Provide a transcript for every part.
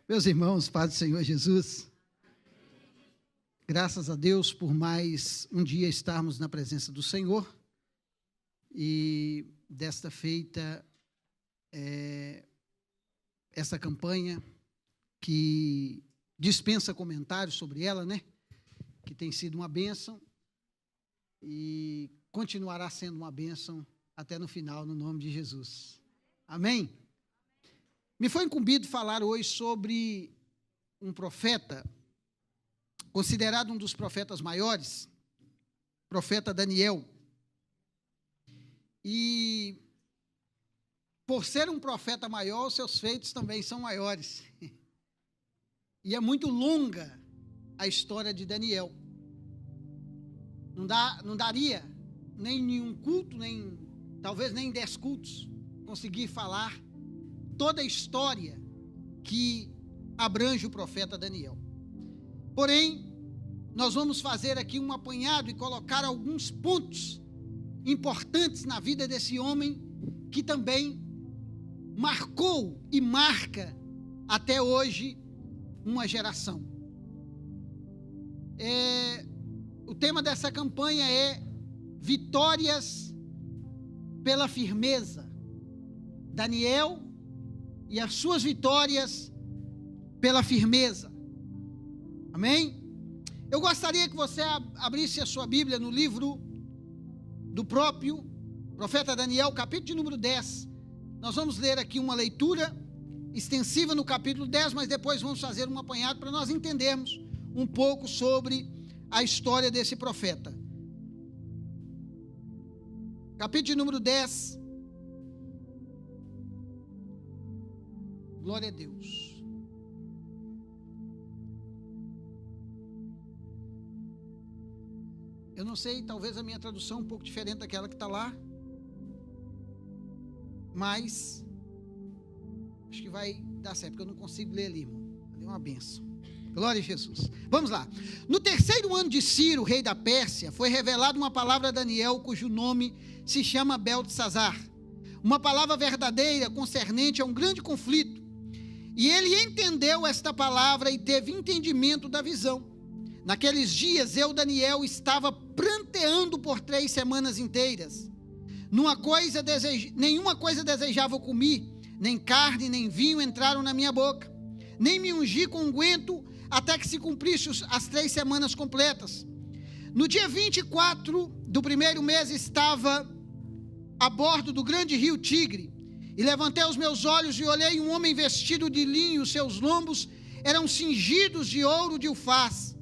Meus irmãos, paz do Senhor Jesus, graças a Deus por mais um dia estarmos na presença do Senhor, e desta feita, essa campanha que dispensa comentários sobre ela, né? Que tem sido uma bênção e continuará sendo uma bênção até no final, no nome de Jesus. Amém? Me foi incumbido falar hoje sobre um profeta, considerado um dos profetas maiores, profeta Daniel. E, por ser um profeta maior, os seus feitos também são maiores. E é muito longa a história de Daniel. Não daria nem nenhum culto, talvez nem 10 cultos, conseguir falar toda a história que abrange o profeta Daniel. Porém, nós vamos fazer aqui um apanhado e colocar alguns pontos importantes na vida desse homem que também marcou e marca até hoje uma geração. O tema dessa campanha é Vitórias pela Firmeza. Daniel e as suas vitórias pela firmeza. Amém? Eu gostaria que você abrisse a sua Bíblia no livro do próprio profeta Daniel, capítulo de número 10. Nós vamos ler aqui uma leitura extensiva no capítulo 10, mas depois vamos fazer um apanhado para nós entendermos um pouco sobre a história desse profeta. Capítulo de número 10. Glória a Deus. Eu não sei, talvez a minha tradução é um pouco diferente daquela que está lá, mas acho que vai dar certo, porque eu não consigo ler ali, irmão. Ali é uma bênção. Glória a Jesus. Vamos lá. No terceiro ano de Ciro, rei da Pérsia, foi revelada uma palavra a Daniel, cujo nome se chama Beltesazar. Uma palavra verdadeira concernente a um grande conflito. E ele entendeu esta palavra e teve entendimento da visão. Naqueles dias, eu, Daniel, estava pranteando por 3 semanas inteiras. Nenhuma coisa desejava eu comi, nem carne, nem vinho entraram na minha boca. Nem me ungi com unguento, até que se cumprisse as 3 semanas completas. No dia 24 do primeiro mês, estava a bordo do grande rio Tigre. E levantei os meus olhos e olhei um homem vestido de linho, os seus lombos eram cingidos de ouro de Ufaz.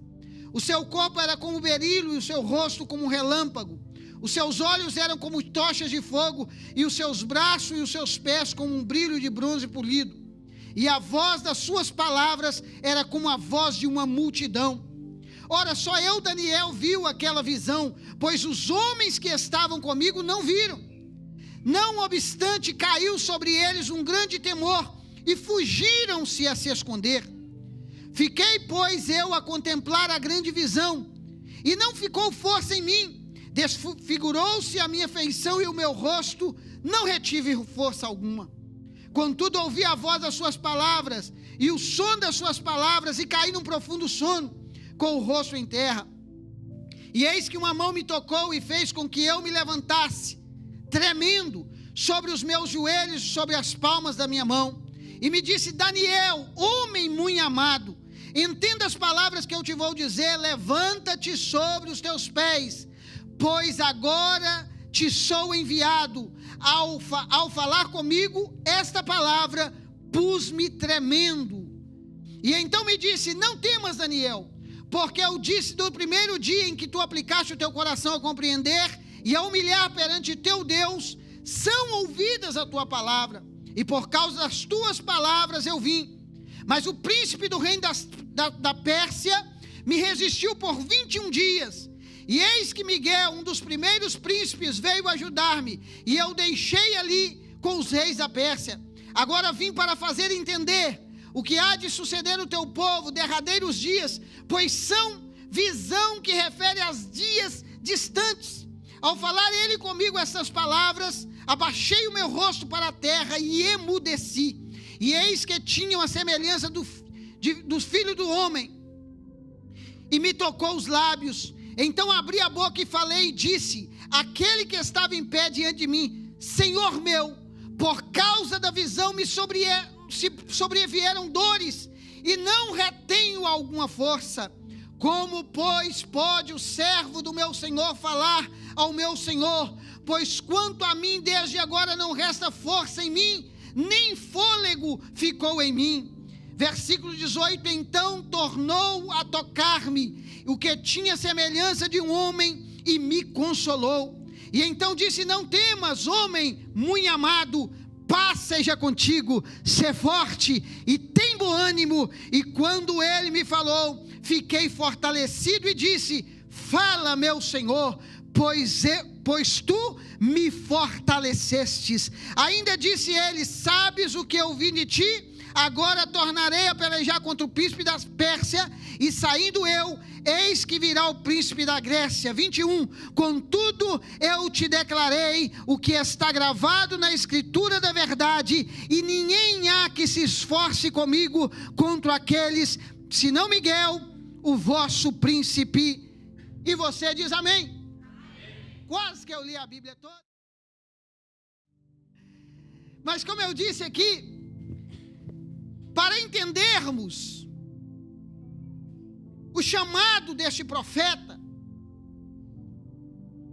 O seu corpo era como berilo e o seu rosto como um relâmpago. Os seus olhos eram como tochas de fogo e os seus braços e os seus pés como um brilho de bronze polido. E a voz das suas palavras era como a voz de uma multidão. Ora, só eu, Daniel, viu aquela visão, pois os homens que estavam comigo não viram. Não obstante, caiu sobre eles um grande temor, e fugiram-se a se esconder. Fiquei, pois, eu a contemplar a grande visão, e não ficou força em mim, desfigurou-se a minha feição e o meu rosto, não retive força alguma. Contudo, ouvi a voz das suas palavras, e o som das suas palavras, e caí num profundo sono, com o rosto em terra. E eis que uma mão me tocou e fez com que eu me levantasse, tremendo sobre os meus joelhos, sobre as palmas da minha mão, e me disse: Daniel, homem muito amado, entenda as palavras que eu te vou dizer, levanta-te sobre os teus pés, pois agora te sou enviado. Ao falar comigo esta palavra, pus-me tremendo. E então me disse: não temas, Daniel, porque eu disse do primeiro dia em que tu aplicaste o teu coração a compreender e a humilhar perante teu Deus, são ouvidas a tua palavra, e por causa das tuas palavras eu vim. Mas o príncipe do reino da Pérsia me resistiu por 21 dias, e eis que Miguel, um dos primeiros príncipes, veio ajudar-me, e eu deixei ali com os reis da Pérsia. Agora vim para fazer entender o que há de suceder no teu povo, derradeiros dias, pois são visão que refere aos dias distantes. Ao falar ele comigo essas palavras, abaixei o meu rosto para a terra e emudeci. E eis que tinham a semelhança dos filhos do homem, e me tocou os lábios. Então abri a boca e falei e disse: aquele que estava em pé diante de mim, Senhor meu, por causa da visão me sobrevieram dores, e não retenho alguma força. Como, pois, pode o servo do meu Senhor falar ao meu Senhor? Pois quanto a mim, desde agora não resta força em mim, nem fôlego ficou em mim. Versículo 18: então tornou a tocar-me o que tinha semelhança de um homem, e me consolou. E então disse: não temas, homem muito amado, paz seja contigo, sê forte e tem bom ânimo. E quando ele me falou, fiquei fortalecido e disse: fala, meu Senhor, pois tu me fortalecestes. Ainda disse ele: sabes o que eu vi de ti? Agora tornarei a pelejar contra o príncipe da Pérsia, e saindo eu, eis que virá o príncipe da Grécia. 21, contudo eu te declarei o que está gravado na escritura da verdade, e ninguém há que se esforce comigo contra aqueles, senão Miguel, o vosso príncipe. E você diz amém? Amém. Quase que eu li a Bíblia toda. Mas como eu disse aqui, para entendermos o chamado deste profeta,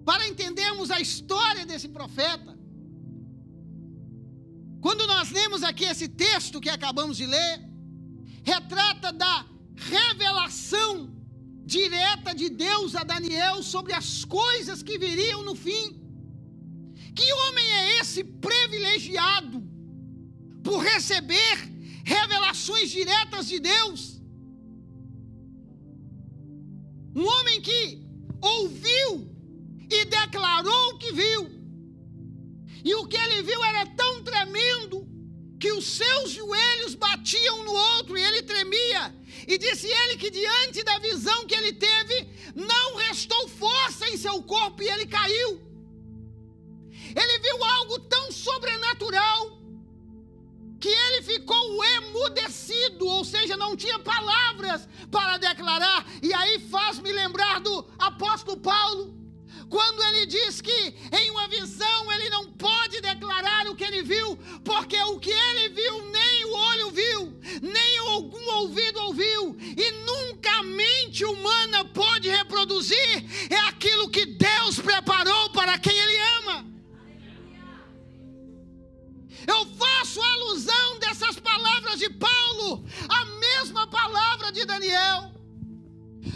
para entendermos a história desse profeta, quando nós lemos aqui esse texto que acabamos de ler, retrata da revelação direta de Deus a Daniel sobre as coisas que viriam no fim. Que homem é esse privilegiado por receber revelações diretas de Deus? Um homem que ouviu e declarou o que viu, e o que ele viu era tão tremendo que os seus joelhos batiam um no outro e ele tremia. E disse ele que diante da visão que ele teve, não restou força em seu corpo e ele caiu. Ele viu algo tão sobrenatural que ele ficou emudecido, ou seja, não tinha palavras para declarar. E aí faz-me lembrar do apóstolo Paulo, quando ele diz que em uma visão ele não pode declarar o que ele viu, porque o que ele viu nem o olho viu, nem algum ouvido ouviu, e nunca a mente humana pode reproduzir, é aquilo que Deus preparou para quem ele ama. Eu faço alusão dessas palavras de Paulo, a mesma palavra de Daniel.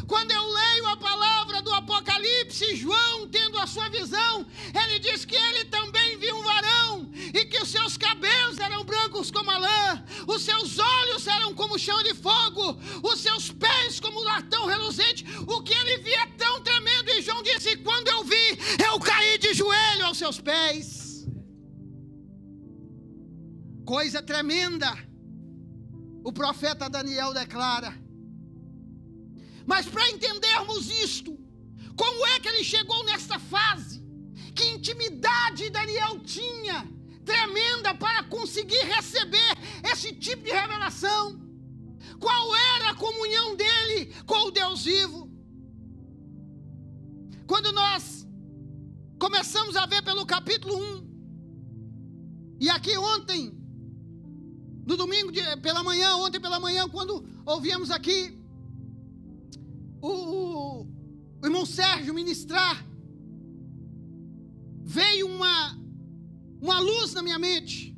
Quando eu leio a palavra do Apocalipse, João tendo a sua visão, ele diz que ele também viu um varão, e que os seus cabelos eram brancos como a lã, os seus olhos eram como chama de fogo, os seus pés como latão reluzente. O que ele via é tão tremendo, e João disse: quando eu vi, eu caí de joelho aos seus pés. Coisa tremenda, o profeta Daniel declara. Mas para entendermos isto, como é que ele chegou nesta fase? Que intimidade Daniel tinha, tremenda, para conseguir receber esse tipo de revelação? Qual era a comunhão dele com o Deus vivo? Quando nós começamos a ver pelo capítulo 1, e aqui ontem, no domingo ontem pela manhã, quando ouvíamos aqui o irmão Sérgio ministrar, veio uma luz na minha mente.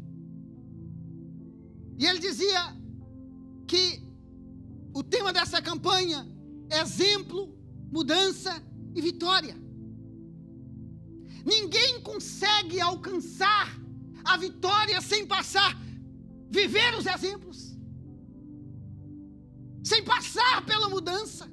E ele dizia que o tema dessa campanha é exemplo, mudança e vitória. Ninguém consegue alcançar a vitória sem viver os exemplos, sem passar pela mudança.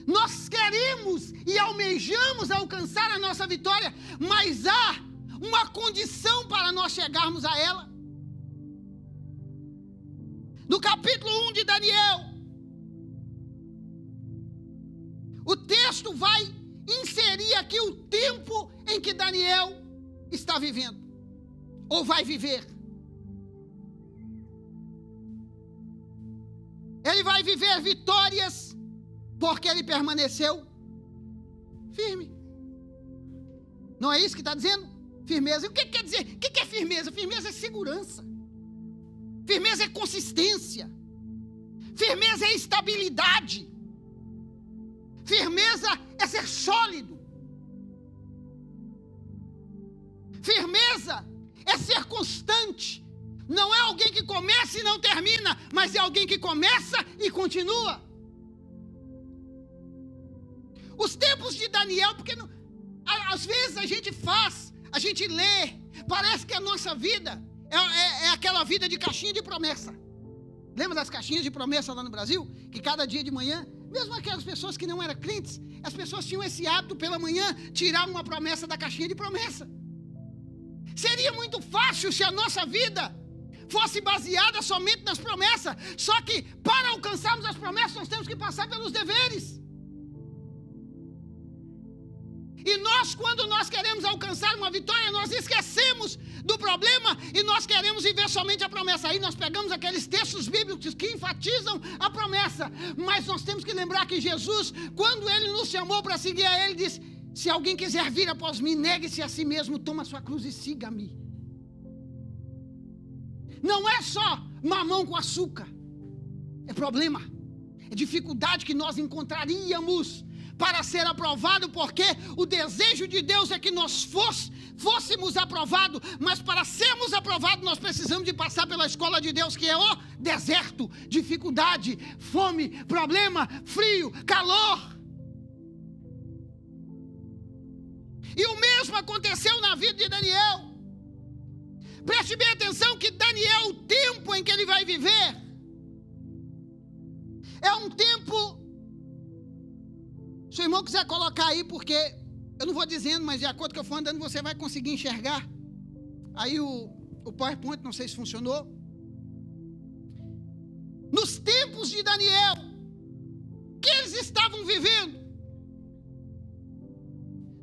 Nós queremos e almejamos alcançar a nossa vitória, mas há uma condição para nós chegarmos a ela. No capítulo 1 de Daniel, o texto vai inserir aqui o tempo em que Daniel está vivendo, ou vai viver. Ele vai viver vitórias porque ele permaneceu firme. Não é isso que está dizendo? Firmeza. E o que quer dizer? O que é firmeza? Firmeza é segurança. Firmeza é consistência. Firmeza é estabilidade. Firmeza é ser sólido. Firmeza é ser constante. Não é alguém que começa e não termina, mas é alguém que começa e continua. Os tempos de Daniel, porque às vezes a gente lê, parece que a nossa vida é aquela vida de caixinha de promessa. Lembra das caixinhas de promessa lá no Brasil? Que cada dia de manhã, mesmo aquelas pessoas que não eram crentes, as pessoas tinham esse hábito pela manhã, tirar uma promessa da caixinha de promessa. Seria muito fácil se a nossa vida fosse baseada somente nas promessas. Só que para alcançarmos as promessas, nós temos que passar pelos deveres. E nós, quando nós queremos alcançar uma vitória, nós esquecemos do problema e nós queremos viver somente a promessa. Aí nós pegamos aqueles textos bíblicos que enfatizam a promessa. Mas nós temos que lembrar que Jesus, quando ele nos chamou para seguir a ele, disse: se alguém quiser vir após mim, negue-se a si mesmo, toma sua cruz e siga-me. Não é só mamão com açúcar. É problema. É dificuldade que nós encontraríamos para ser aprovado, porque o desejo de Deus é que nós fôssemos aprovados, mas para sermos aprovados nós precisamos de passar pela escola de Deus, que é o deserto, dificuldade, fome, problema, frio, calor. E o mesmo aconteceu na vida de Daniel. Preste bem atenção que Daniel, o tempo em que ele vai viver, é um tempo... Se o irmão quiser colocar aí, porque eu não vou dizendo, mas de acordo com o que eu for andando, você vai conseguir enxergar. Aí o PowerPoint, não sei se funcionou. Nos tempos de Daniel, que eles estavam vivendo?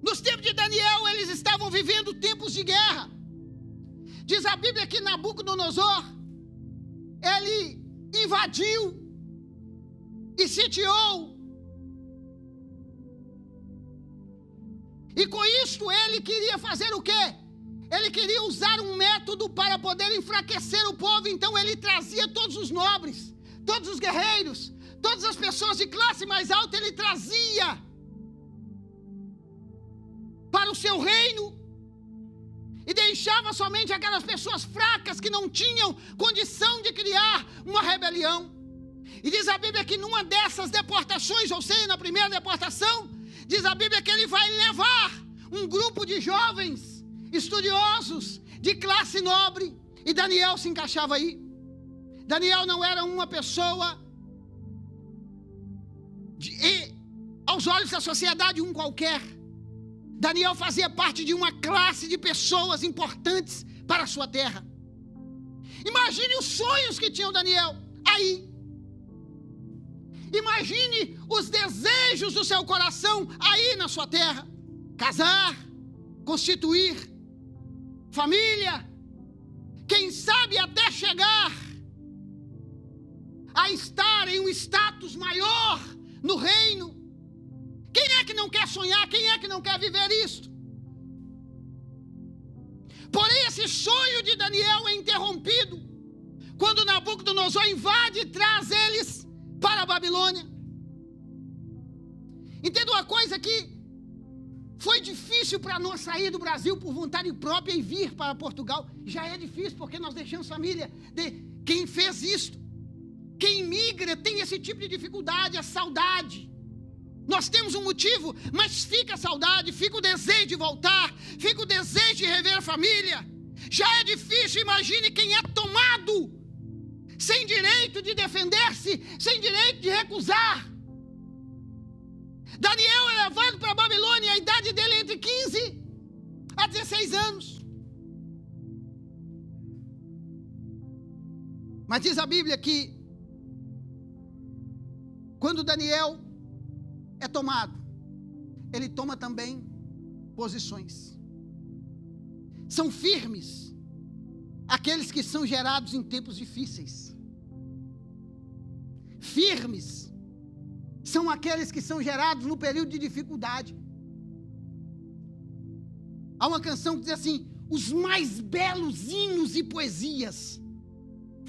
Nos tempos de Daniel, eles estavam vivendo tempos de guerra. Diz a Bíblia que Nabucodonosor, ele invadiu e sitiou. E com isto ele queria fazer o quê? Ele queria usar um método para poder enfraquecer o povo. Então ele trazia todos os nobres, todos os guerreiros, todas as pessoas de classe mais alta, ele trazia para o seu reino e deixava somente aquelas pessoas fracas que não tinham condição de criar uma rebelião. E diz a Bíblia que numa dessas deportações, ou seja, na primeira deportação, diz a Bíblia que ele vai levar um grupo de jovens estudiosos de classe nobre, e Daniel se encaixava aí. Daniel não era uma pessoa aos olhos da sociedade um qualquer. Daniel fazia parte de uma classe de pessoas importantes para a sua terra. Imagine os sonhos que tinha o Daniel aí. Imagine os desejos do seu coração aí na sua terra. Casar, constituir família, quem sabe até chegar a estar em um status maior no reino. Quem é que não quer sonhar? Quem é que não quer viver isto? Porém, esse sonho de Daniel é interrompido quando Nabucodonosor invade e traz eles para a Babilônia. Entenda uma coisa, que foi difícil para nós sair do Brasil por vontade própria e vir para Portugal. Já é difícil porque nós deixamos família. Quem fez isto, quem migra tem esse tipo de dificuldade, a saudade. Nós temos um motivo, mas fica a saudade, fica o desejo de voltar, fica o desejo de rever a família. Já é difícil, imagine quem é tomado, sem direito de defender-se, sem direito de recusar. Daniel é levado para a Babilônia, a idade dele é entre 15 a 16 anos. Mas diz a Bíblia que quando Daniel é tomado, ele toma também posições. São firmes aqueles que são gerados em tempos difíceis. firmes são aqueles que são gerados no período de dificuldade. Há uma canção que diz assim: os mais belos hinos e poesias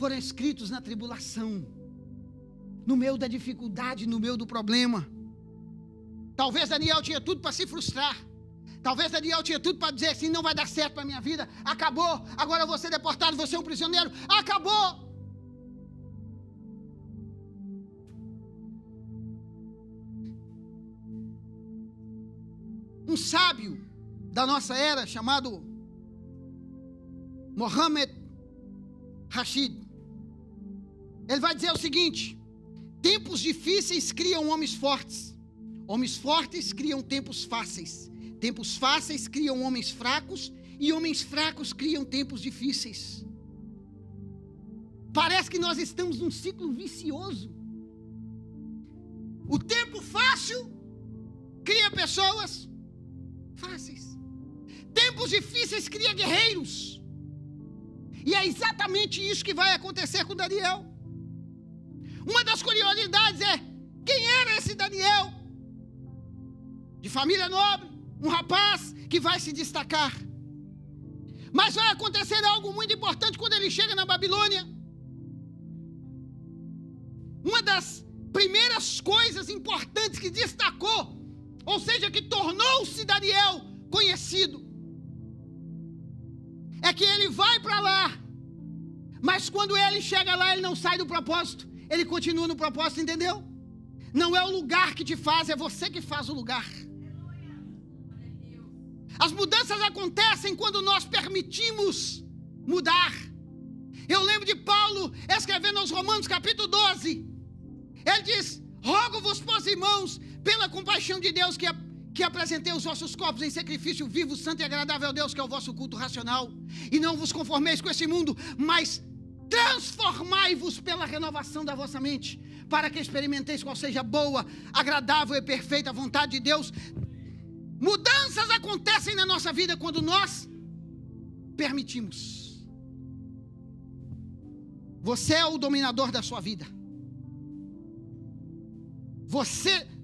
foram escritos na tribulação, no meio da dificuldade, no meio do problema. Talvez Daniel tinha tudo para se frustrar. Talvez Daniel tinha tudo para dizer assim: não vai dar certo para a minha vida, acabou, agora eu vou ser deportado, vou ser um prisioneiro, acabou. Um sábio da nossa era, chamado Mohammed Rashid, ele vai dizer o seguinte: tempos difíceis criam homens fortes criam tempos fáceis. Tempos fáceis criam homens fracos, e homens fracos criam tempos difíceis. Parece que nós estamos num ciclo vicioso. O tempo fácil cria pessoas fáceis. Tempos difíceis cria guerreiros. E é exatamente isso que vai acontecer com Daniel. Uma das curiosidades é: quem era esse Daniel? De família nobre, um rapaz que vai se destacar. Mas vai acontecer algo muito importante quando ele chega na Babilônia. Uma das primeiras coisas importantes que destacou, ou seja, que tornou-se Daniel conhecido, é que ele vai para lá, mas quando ele chega lá, ele não sai do propósito, ele continua no propósito, entendeu? Não é o lugar que te faz, é você que faz o lugar. As mudanças acontecem quando nós permitimos mudar. Eu lembro de Paulo escrevendo aos Romanos capítulo 12. Ele diz: rogo-vos, pois, irmãos, pela compaixão de Deus, que apresentei os vossos corpos em sacrifício vivo, santo e agradável a Deus, que é o vosso culto racional. E não vos conformeis com esse mundo, mas transformai-vos pela renovação da vossa mente, para que experimenteis qual seja a boa, agradável e perfeita vontade de Deus. Mudanças acontecem na nossa vida quando nós permitimos. Você é o dominador da sua vida.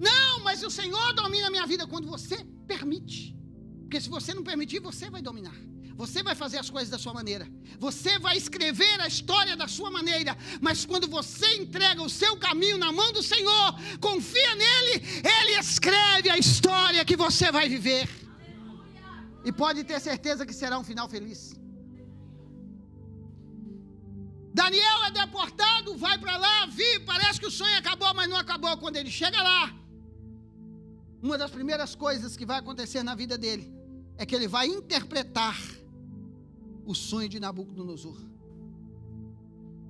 Não, mas o Senhor domina a minha vida quando você permite. Porque se você não permitir, você vai dominar. Você vai fazer as coisas da sua maneira. Você vai escrever a história da sua maneira. Mas quando você entrega o seu caminho na mão do Senhor, confia nele, ele escreve a história que você vai viver. E pode ter certeza que será um final feliz. Daniel é deportado, vai para lá, parece que o sonho acabou, mas não acabou. Quando ele chega lá, uma das primeiras coisas que vai acontecer na vida dele é que ele vai interpretar o sonho de Nabucodonosor.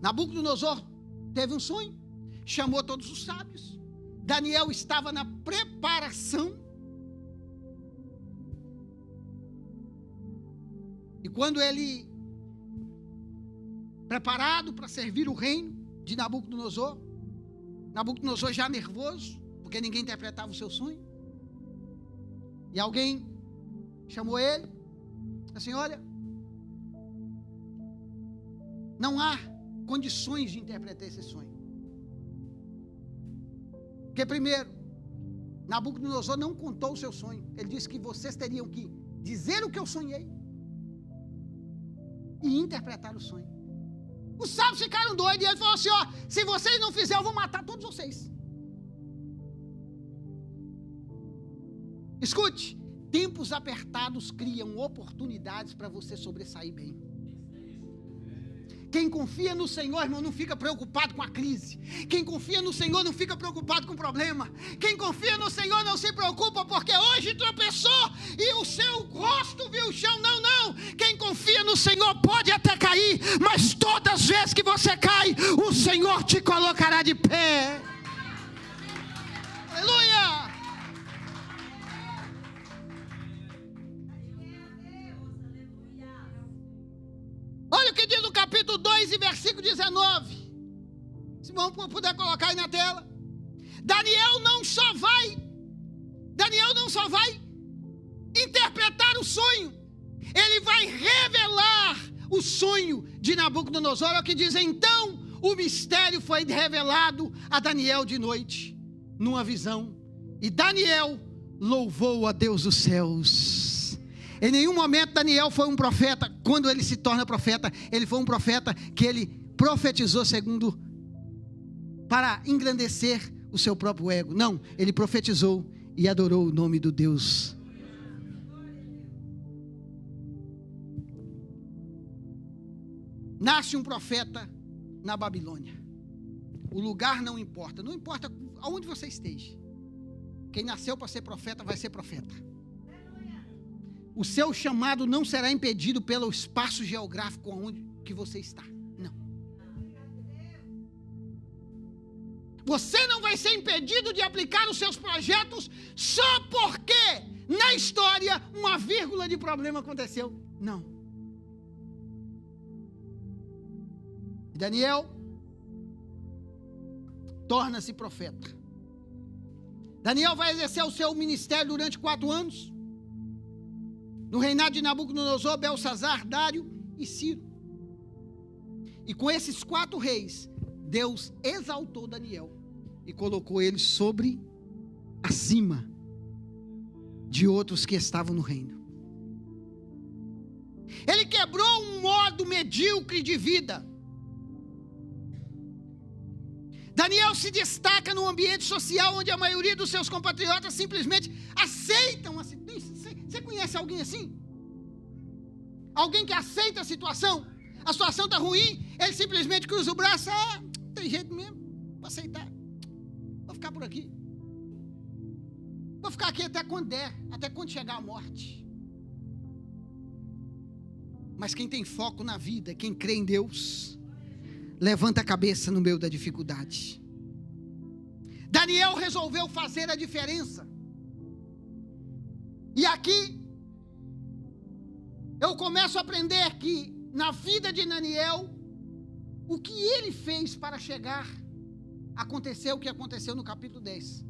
Nabucodonosor teve um sonho, chamou todos os sábios. Daniel estava na preparação. E quando ele, preparado para servir o reino de Nabucodonosor, Nabucodonosor já nervoso, porque ninguém interpretava o seu sonho. E alguém chamou ele, assim: olha, não há condições de interpretar esse sonho. Porque primeiro, Nabucodonosor não contou o seu sonho. Ele disse que vocês teriam que dizer o que eu sonhei e interpretar o sonho. Os sábios ficaram doidos e ele falou assim: ó, se vocês não fizerem, eu vou matar todos vocês. Escute, tempos apertados criam oportunidades para você sobressair bem. Quem confia no Senhor, irmão, não fica preocupado com a crise. Quem confia no Senhor não fica preocupado com o problema. Quem confia no Senhor não se preocupa porque hoje tropeçou e o seu rosto viu o chão. Não, não. Quem confia no Senhor pode até cair, mas todas as vezes que você cai, o Senhor te colocará de pé. Aleluia! Olha o que diz no capítulo 2 e versículo 19. Se vamos puder colocar aí na tela. Daniel não só vai interpretar o sonho, ele vai revelar o sonho de Nabucodonosor. É o que diz: então o mistério foi revelado a Daniel de noite, numa visão. E Daniel louvou a Deus dos céus. Em nenhum momento Daniel foi um profeta. Quando ele se torna profeta, ele foi um profeta que ele profetizou para engrandecer o seu próprio ego. Não, ele profetizou e adorou o nome do Deus. Nasce um profeta na Babilônia. O lugar não importa aonde você esteja. Quem nasceu para ser profeta vai ser profeta. O seu chamado não será impedido pelo espaço geográfico onde que você está. Não. Você não vai ser impedido de aplicar os seus projetos só porque na história uma vírgula de problema aconteceu. Não. Daniel torna-se profeta. Daniel vai exercer o seu ministério durante 4 anos. No reinado de Nabucodonosor, Belsazar, Dário e Ciro. E com esses 4 reis, Deus exaltou Daniel e colocou ele acima de outros que estavam no reino. Ele quebrou um modo medíocre de vida. Daniel se destaca no ambiente social onde a maioria dos seus compatriotas simplesmente aceitam a situação. Você conhece alguém assim? Alguém que aceita a situação? A situação está ruim, ele simplesmente cruza o braço. Tem jeito mesmo, vou aceitar. Vou ficar por aqui. Vou ficar aqui até quando der, até quando chegar a morte. Mas quem tem foco na vida, quem crê em Deus, levanta a cabeça no meio da dificuldade. Daniel resolveu fazer a diferença. E aqui eu começo a aprender que na vida de Daniel, o que ele fez para chegar, aconteceu o que aconteceu no capítulo 10.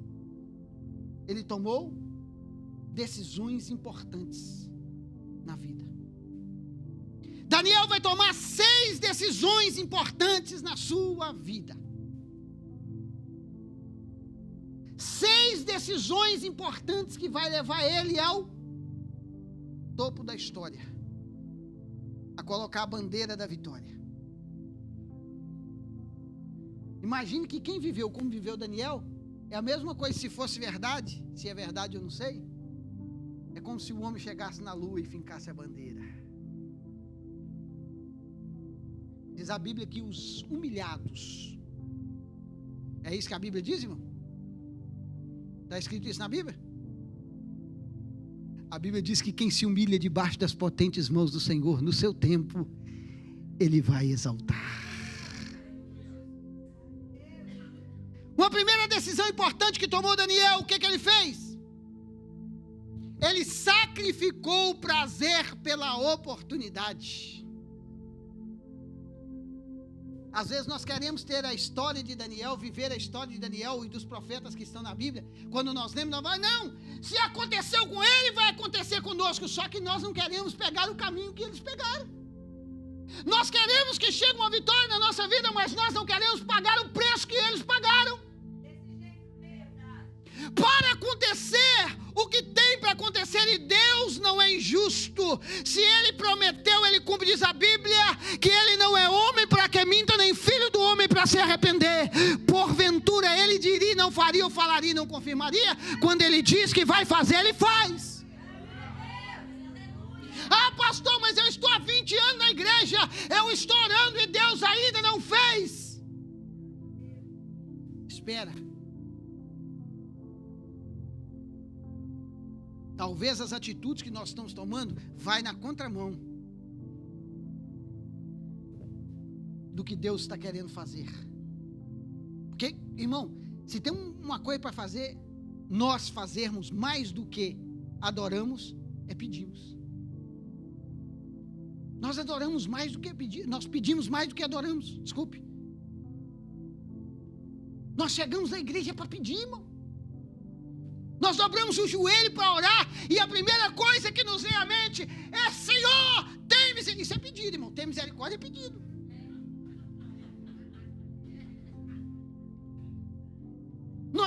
Ele tomou decisões importantes na vida. Daniel vai tomar 6 decisões importantes na sua vida. 6 decisões importantes que vai levar ele ao topo da história, a colocar a bandeira da vitória. Imagine que quem viveu como viveu Daniel, é a mesma coisa se fosse verdade, se é verdade eu não sei, é como se o homem chegasse na lua e fincasse a bandeira. Diz a Bíblia que os humilhados, é isso que a Bíblia diz, irmão? Está escrito isso na Bíblia? A Bíblia diz que quem se humilha debaixo das potentes mãos do Senhor, no seu tempo, Ele vai exaltar. Uma primeira decisão importante que tomou Daniel, o que ele fez? Ele sacrificou o prazer pela oportunidade. Às vezes nós queremos ter a história de Daniel, viver a história de Daniel e dos profetas que estão na Bíblia. Quando nós lemos, nós vamos, não, se aconteceu com ele, vai acontecer conosco. Só que nós não queremos pegar o caminho que eles pegaram. Nós queremos que chegue uma vitória na nossa vida, mas nós não queremos pagar o preço que eles pagaram. Para acontecer o que tem para acontecer, e Deus não é injusto. Se Ele prometeu, Ele cumpre. Diz a Bíblia que Ele não é homem para que minta, nem filho do homem para se arrepender. Porventura Ele diria, não faria, ou falaria, não confirmaria. Quando Ele diz que vai fazer, Ele faz. Pastor, mas eu estou há 20 anos na igreja, eu estou orando e Deus ainda não fez. Espera. Talvez as atitudes que nós estamos tomando vai na contramão do que Deus está querendo fazer. Porque, irmão, se tem uma coisa para fazer, nós fazermos mais do que adoramos, é pedirmos. Nós adoramos mais do que pedimos, nós pedimos mais do que adoramos, desculpe. Nós chegamos na igreja para pedir, irmão. Nós dobramos o joelho para orar, e a primeira coisa que nos vem à mente é: Senhor, tem misericórdia. Isso é pedido, irmão. Tem misericórdia é pedido.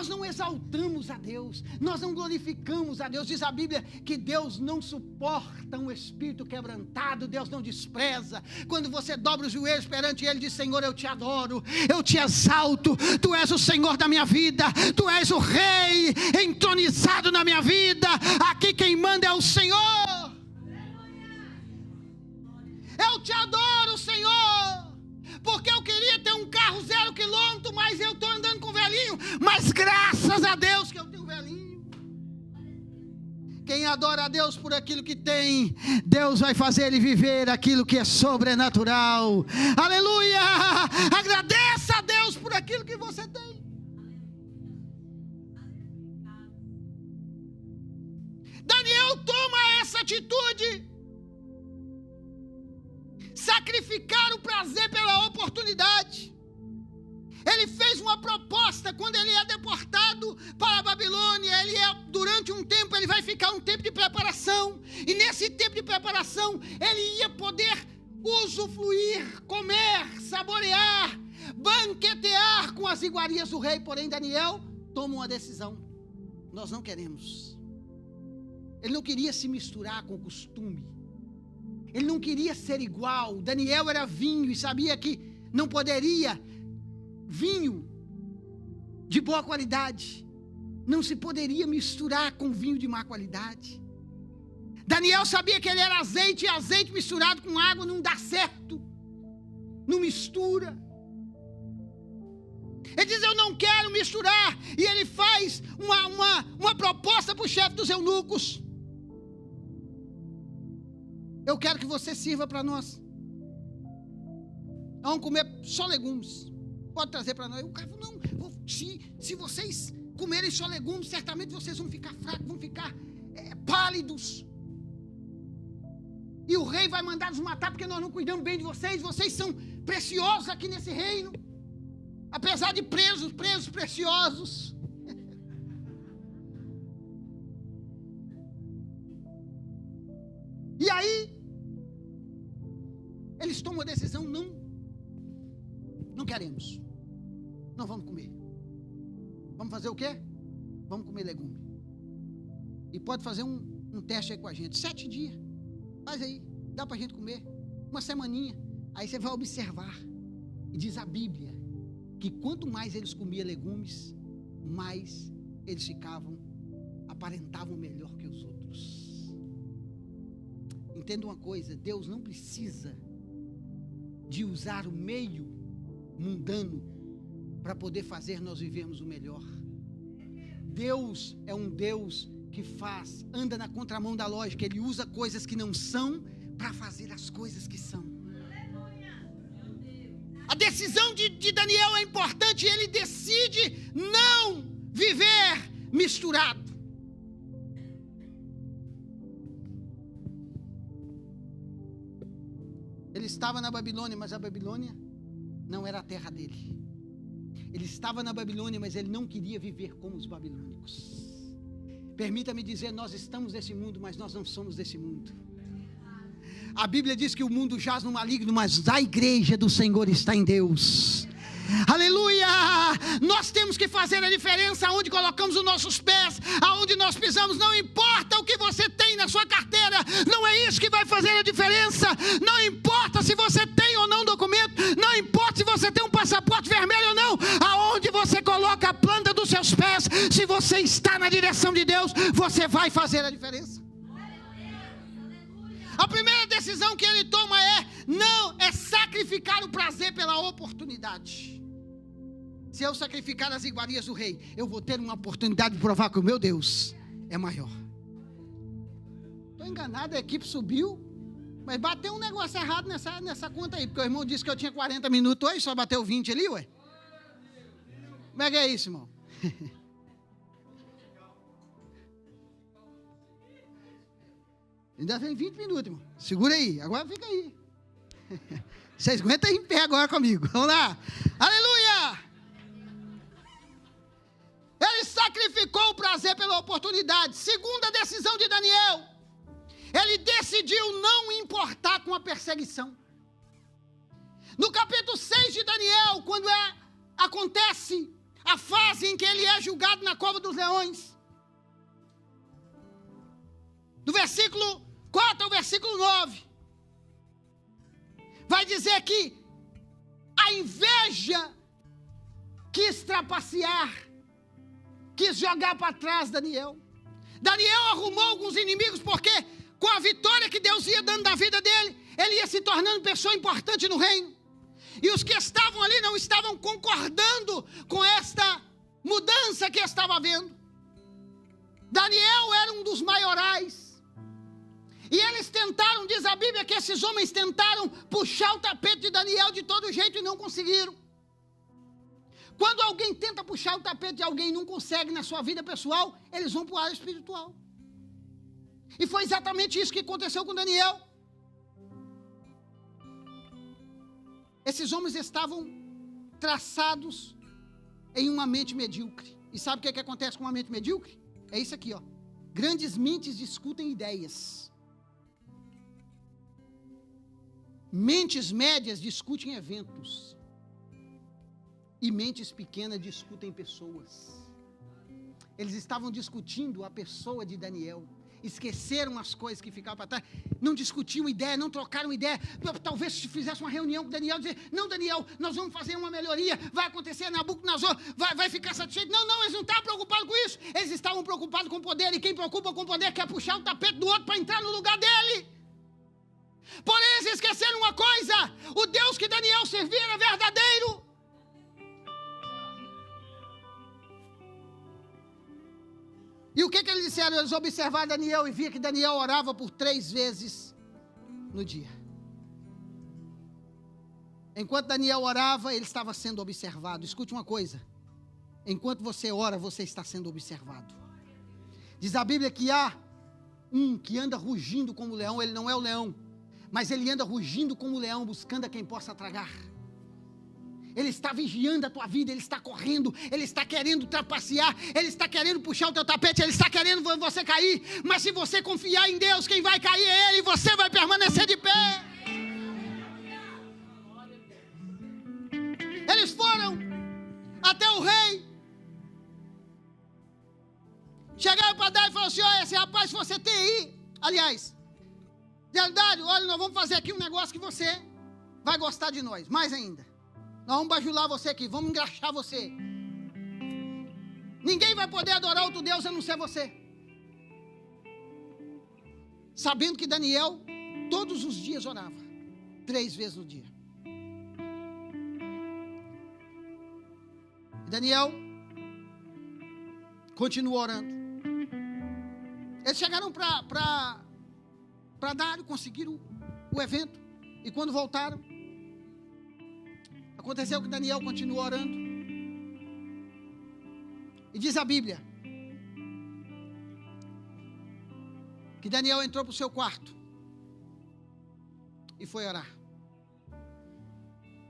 nós não exaltamos a Deus, nós não glorificamos a Deus. Diz a Bíblia que Deus não suporta um espírito quebrantado, Deus não despreza. Quando você dobra os joelhos perante Ele, diz: Senhor, eu te adoro, eu te exalto, Tu és o Senhor da minha vida, Tu és o Rei entronizado na minha vida, aqui quem manda é o Senhor. Eu te adoro, Senhor, porque eu queria ter um carro 0 quilômetro, mas eu estou andando com velhinho, mas graças a Deus que eu tenho velhinho. Quem adora a Deus por aquilo que tem, Deus vai fazer ele viver aquilo que é sobrenatural. Aleluia! Agradeça a Deus por aquilo que você tem. Daniel toma essa atitude. Sacrificar o prazer pela oportunidade. Ele fez uma proposta quando ele é deportado para a Babilônia. Durante um tempo, ele vai ficar um tempo de preparação. E nesse tempo de preparação, ele ia poder usufruir, comer, saborear, banquetear com as iguarias do rei. Porém, Daniel toma uma decisão: nós não queremos. Ele não queria se misturar com o costume. Ele não queria ser igual. Daniel era vinho e sabia que não poderia, vinho de boa qualidade não se poderia misturar com vinho de má qualidade. Daniel sabia que ele era azeite, e azeite misturado com água não dá certo, não mistura. Ele diz: eu não quero misturar. E ele faz uma proposta para o chefe dos eunucos: eu quero que você sirva para nós. Vamos comer só legumes. Pode trazer para nós. O cara falou: não, se vocês comerem só legumes, certamente vocês vão ficar fracos, vão ficar pálidos. E o rei vai mandar nos matar porque nós não cuidamos bem de vocês. Vocês são preciosos aqui nesse reino. Apesar de presos preciosos. E aí, eles tomam a decisão: não queremos, não vamos comer. Vamos fazer o quê? Vamos comer legume. E pode fazer um teste aí com a gente, 7 dias, faz aí, dá pra gente comer, uma semaninha. Aí você vai observar, e diz a Bíblia, que quanto mais eles comiam legumes, mais eles aparentavam melhor que os outros. Entenda uma coisa: Deus não precisa de usar o meio mundano para poder fazer nós vivermos o melhor. Deus é um Deus que anda na contramão da lógica. Ele usa coisas que não são para fazer as coisas que são. A decisão de Daniel é importante. Ele decide não viver misturado. Ele estava na Babilônia, mas a Babilônia não era a terra dele. Ele estava na Babilônia, mas ele não queria viver como os babilônicos. Permita-me dizer: nós estamos nesse mundo, mas nós não somos desse mundo. A Bíblia diz que o mundo jaz no maligno, mas a igreja do Senhor está em Deus. Aleluia! Nós temos que fazer a diferença aonde colocamos os nossos pés, aonde nós pisamos. Não importa o que você tem na sua carteira, não é isso que vai fazer a diferença. Não importa se você tem ou não documento, não importa se você tem um passaporte vermelho ou não, aonde você coloca a planta dos seus pés, se você está na direção de Deus, você vai fazer a diferença. A primeira decisão que ele toma é sacrificar o prazer pela oportunidade. Se eu sacrificar as iguarias do rei, eu vou ter uma oportunidade de provar que o meu Deus é maior. Estou enganado, a equipe subiu, mas bateu um negócio errado nessa conta aí, porque o irmão disse que eu tinha 40 minutos hoje, só bateu 20 ali, ué. Como é que é isso, irmão? Ainda tem 20 minutos, irmão. Segura aí, agora fica aí. Vocês aguentam em pé agora comigo. Vamos lá. Aleluia! Ele sacrificou o prazer pela oportunidade. Segunda decisão de Daniel: ele decidiu não importar com a perseguição. No capítulo 6 de Daniel, quando acontece a fase em que ele é julgado na cova dos leões. Do versículo 4 ao versículo 9, vai dizer que a inveja quis trapacear, quis jogar para trás Daniel. Daniel arrumou alguns inimigos, porque com a vitória que Deus ia dando na vida dele, ele ia se tornando pessoa importante no reino. E os que estavam ali não estavam concordando com esta mudança que estava havendo. Daniel era um dos maiorais. E eles tentaram, diz a Bíblia, que esses homens tentaram puxar o tapete de Daniel de todo jeito e não conseguiram. Quando alguém tenta puxar o tapete de alguém e não consegue na sua vida pessoal, eles vão para o área espiritual. E foi exatamente isso que aconteceu com Daniel. Esses homens estavam traçados em uma mente medíocre. E sabe o que acontece com uma mente medíocre? É isso aqui, ó. Grandes mentes discutem ideias. Mentes médias discutem eventos. E mentes pequenas discutem pessoas. Eles estavam discutindo a pessoa de Daniel. Esqueceram as coisas que ficavam para trás. Não discutiam ideia, não trocaram ideia. Talvez se fizesse uma reunião com Daniel, dizer: não, Daniel, nós vamos fazer uma melhoria. Vai acontecer, Nabucodonosor vai ficar satisfeito. Não, eles não estavam preocupados com isso. Eles estavam preocupados com o poder. E quem preocupa com o poder quer puxar o tapete do outro para entrar no lugar dele. Porém, eles esqueceram uma coisa: o Deus que Daniel servia era verdadeiro. E o que eles disseram? Eles observaram Daniel e viram que Daniel orava por 3 vezes no dia. Enquanto Daniel orava, ele estava sendo observado. Escute uma coisa: enquanto você ora, você está sendo observado. Diz a Bíblia que há um que anda rugindo como o leão. Ele não é o leão, mas ele anda rugindo como o leão, buscando a quem possa tragar. Ele está vigiando a tua vida, ele está correndo, ele está querendo trapacear, ele está querendo puxar o teu tapete, ele está querendo você cair. Mas se você confiar em Deus, quem vai cair é ele, e você vai permanecer de pé. Eles foram até o rei, chegaram para dar e falaram assim: olha, esse rapaz, se você tem aí, aliás, Dário, olha, nós vamos fazer aqui um negócio que você vai gostar de nós, mais ainda. Nós vamos bajular você aqui, vamos engraxar você. Ninguém vai poder adorar outro Deus a não ser você. Sabendo que Daniel todos os dias orava, 3 vezes no dia. E Daniel continuou orando. Eles chegaram para Dário, conseguiram o evento. E quando voltaram, aconteceu que Daniel continuou orando. E diz a Bíblia que Daniel entrou para o seu quarto e foi orar.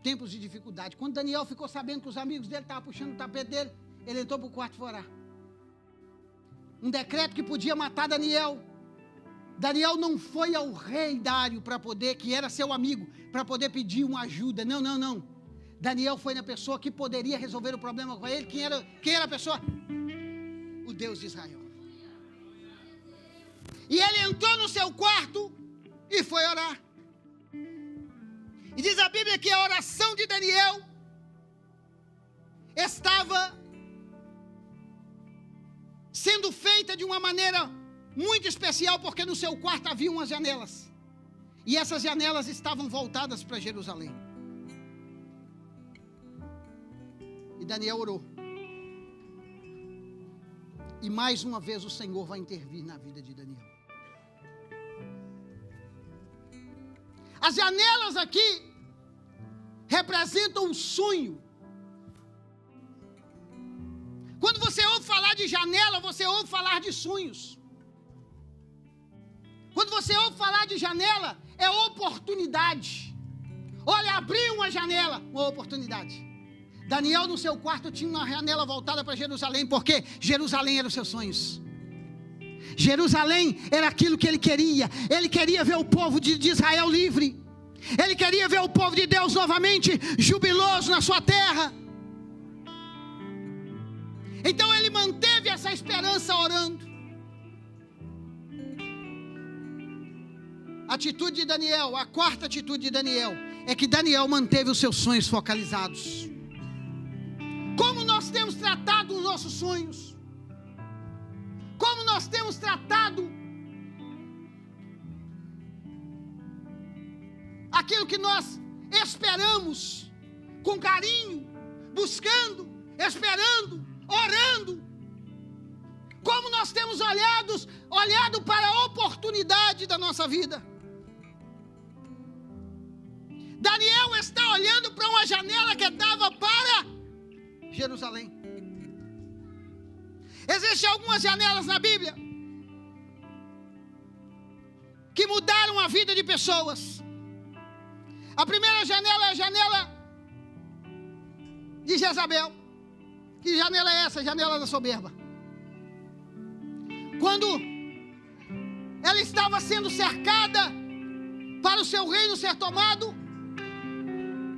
Tempos de dificuldade. Quando Daniel ficou sabendo que os amigos dele estavam puxando o tapete dele, ele entrou para o quarto e foi orar. Um decreto que podia matar Daniel. Daniel não foi ao rei Dário para poder, que era seu amigo, para poder pedir uma ajuda. Não. Daniel foi na pessoa que poderia resolver o problema com ele. Quem era a pessoa? O Deus de Israel. E ele entrou no seu quarto e foi orar. E diz a Bíblia que a oração de Daniel estava sendo feita de uma maneira muito especial, porque no seu quarto havia umas janelas. E essas janelas estavam voltadas para Jerusalém. E Daniel orou. E mais uma vez o Senhor vai intervir na vida de Daniel. As janelas aqui representam um sonho. Quando você ouve falar de janela, você ouve falar de sonhos. Quando você ouve falar de janela, é oportunidade. Olha, abriu uma janela, uma oportunidade. Daniel no seu quarto tinha uma janela voltada para Jerusalém, porque Jerusalém era os seus sonhos. Jerusalém era aquilo que ele queria. Ele queria ver o povo de Israel livre. Ele queria ver o povo de Deus novamente jubiloso na sua terra. Então ele manteve essa esperança orando. A atitude de Daniel, a quarta atitude de Daniel, é que Daniel manteve os seus sonhos focalizados. Como nós temos tratado os nossos sonhos? Como nós temos tratado aquilo que nós esperamos com carinho, buscando, esperando, orando? Como nós temos olhado para a oportunidade da nossa vida? Daniel está olhando para uma janela que dava para Jerusalém. Existem algumas janelas na Bíblia que mudaram a vida de pessoas. A primeira janela é a janela de Jezabel. Que janela é essa? A janela da soberba. Quando ela estava sendo cercada para o seu reino ser tomado,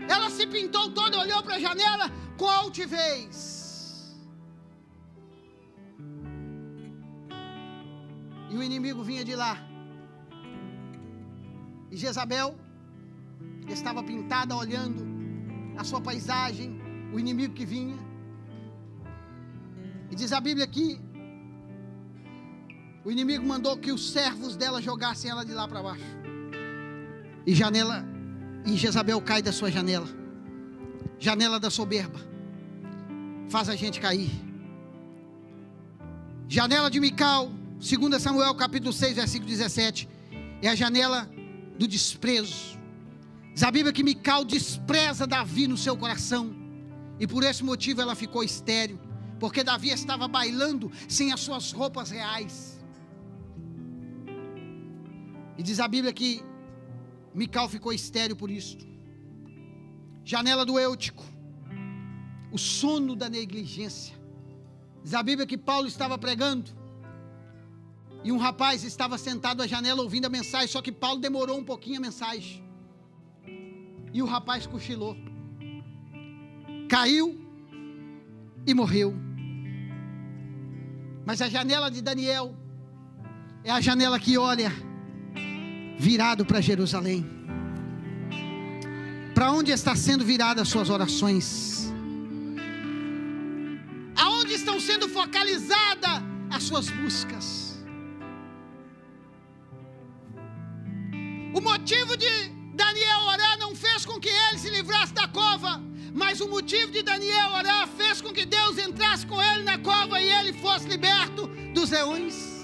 ela se pintou toda, olhou para a janela com altivez. E o inimigo vinha de lá. E Jezabel estava pintada olhando a sua paisagem, o inimigo que vinha. E diz a Bíblia que o inimigo mandou que os servos dela jogassem ela de lá para baixo. E Jezabel cai da sua janela. Janela da soberba. Faz a gente cair. Janela de Mical, 2 Samuel capítulo 6, versículo 17. É a janela do desprezo. Diz a Bíblia que Mical despreza Davi no seu coração. E por esse motivo ela ficou estéril. Porque Davi estava bailando sem as suas roupas reais. E diz a Bíblia que Mical ficou estéril por isso. Janela do Eutico. O sono da negligência. Diz a Bíblia que Paulo estava pregando. E um rapaz estava sentado à janela ouvindo a mensagem. Só que Paulo demorou um pouquinho a mensagem. E o rapaz cochilou. Caiu e morreu. Mas a janela de Daniel é a janela que olha virado para Jerusalém. Para onde está sendo virada as suas orações? Aonde estão sendo focalizadas as suas buscas? O motivo de Daniel orar não fez com que ele se livrasse da cova, mas o motivo de Daniel orar fez com que Deus entrasse com ele na cova e ele fosse liberto dos leões.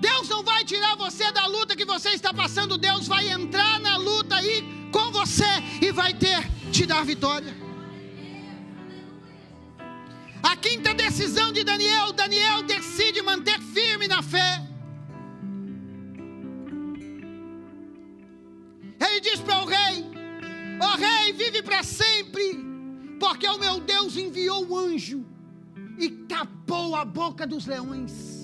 Deus não vai tirar você da luta que você está passando. Deus vai entrar na luta aí com você e vai te dar vitória. A quinta decisão de Daniel decide manter firme na fé. Ele diz para o rei: ó rei, vive para sempre, porque o meu Deus enviou um anjo e tapou a boca dos leões.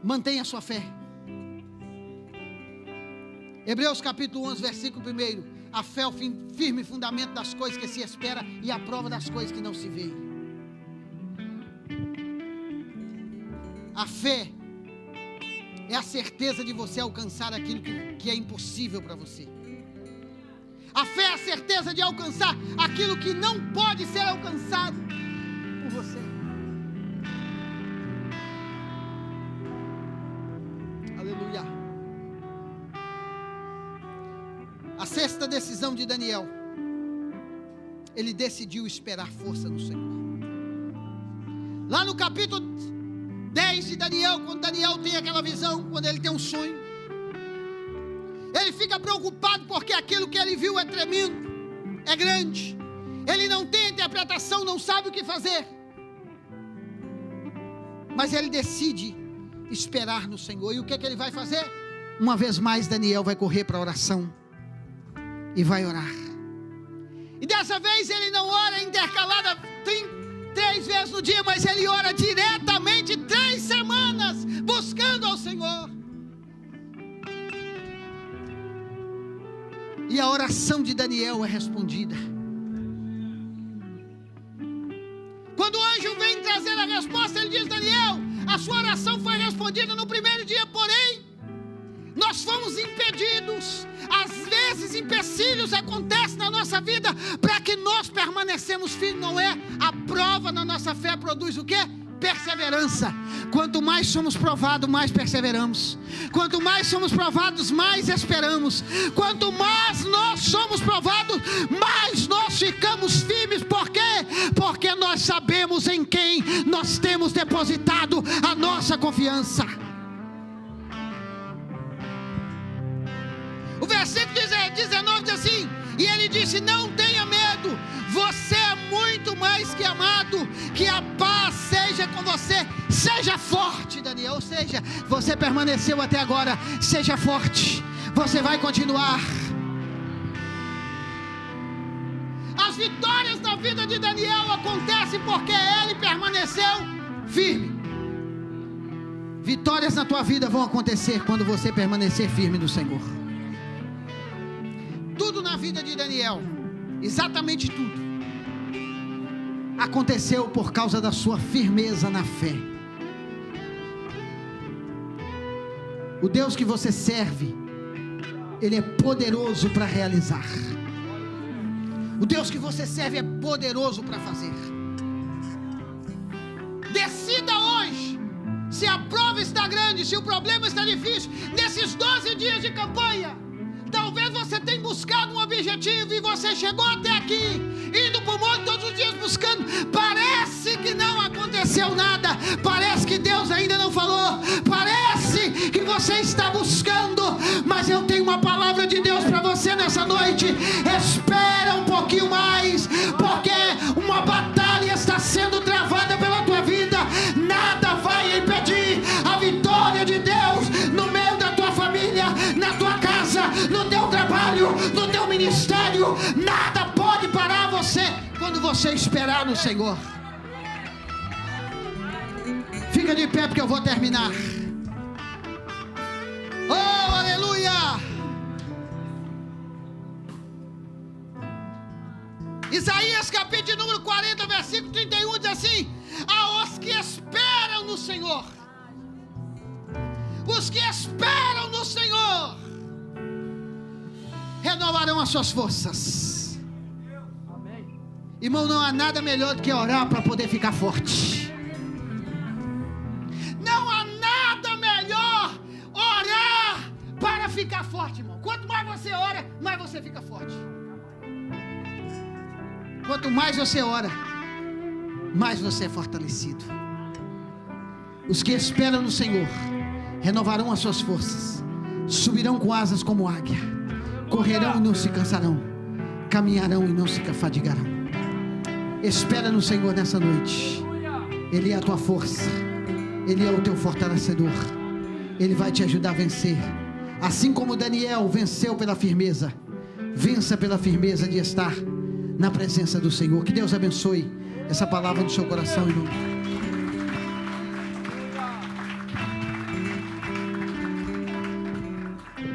Mantenha a sua fé. Hebreus capítulo 11, versículo 1. A fé é o firme fundamento das coisas que se espera e a prova das coisas que não se vê. A fé é a certeza de você alcançar aquilo que é impossível para você. A fé é a certeza de alcançar aquilo que não pode ser alcançado por você. Aleluia. A sexta decisão de Daniel, ele decidiu esperar força no Senhor. Lá no capítulo 10 de Daniel, quando Daniel tem aquela visão, quando ele tem um sonho, ele fica preocupado porque aquilo que ele viu é tremendo, é grande. Ele não tem interpretação, não sabe o que fazer. Mas ele decide esperar no Senhor. E o que ele vai fazer? Uma vez mais Daniel vai correr para a oração e vai orar. E dessa vez ele não ora intercalada 3 vezes no dia, mas ele ora diretamente 3 semanas, buscando ao Senhor. E a oração de Daniel é respondida. a resposta, ele diz: Daniel, a sua oração foi respondida no primeiro dia, porém nós fomos impedidos. Às vezes empecilhos acontecem na nossa vida para que nós permanecemos firmes, não é? A prova na nossa fé produz o quê? Perseverança. Quanto mais somos provados, mais perseveramos. Quanto mais somos provados, mais esperamos. Quanto mais nós somos provados, mais nós ficamos firmes. Por quê? Porque nós sabemos em quem nós temos depositado a nossa confiança. O versículo 19 diz assim: e ele disse: não tenha medo, você é muito mais que amado, que a paz seja com você, seja forte, Daniel. Ou seja, você permaneceu até agora, seja forte, você vai continuar. As vitórias na vida de Daniel acontecem porque ele permaneceu firme. Vitórias na tua vida vão acontecer quando você permanecer firme no Senhor. Tudo na vida de Daniel, exatamente tudo, aconteceu por causa da sua firmeza na fé. O Deus que você serve, Ele é poderoso para realizar. O Deus que você serve é poderoso para fazer. Decida hoje, se a prova está grande, se o problema está difícil, nesses 12 dias de campanha, talvez você tenha buscado um objetivo e você chegou até aqui, indo para o monte todos os dias buscando. Parece que não aconteceu nada, parece que Deus ainda não falou, parece que você está buscando, mas eu tenho uma palavra de Deus para você nessa noite. Espera um pouquinho mais, porque uma batalha está sendo travada pela tua vida. Nada vai impedir a vitória de Deus no meio da tua família, na tua casa, no teu trabalho, no teu ministério. Nada pode parar você quando você esperar no Senhor. Fica de pé porque eu vou terminar. Oh, aleluia! Isaías capítulo número 40, versículo 31 diz assim: aos que esperam no Senhor, os que esperam no Senhor renovarão as suas forças. Amém. Irmão, não há nada melhor do que orar para poder ficar forte. Não há nada melhor orar para ficar forte, irmão. Quanto mais você ora, mais você fica forte. Quanto mais você ora, mais você é fortalecido. Os que esperam no Senhor renovarão as suas forças, subirão com asas como águia, correrão e não se cansarão, caminharão e não se fadigarão. Espera no Senhor nessa noite. Ele é a tua força, Ele é o teu fortalecedor. Ele vai te ajudar a vencer. Assim como Daniel venceu pela firmeza, vença pela firmeza de estar na presença do Senhor. Que Deus abençoe essa palavra no seu coração, irmão.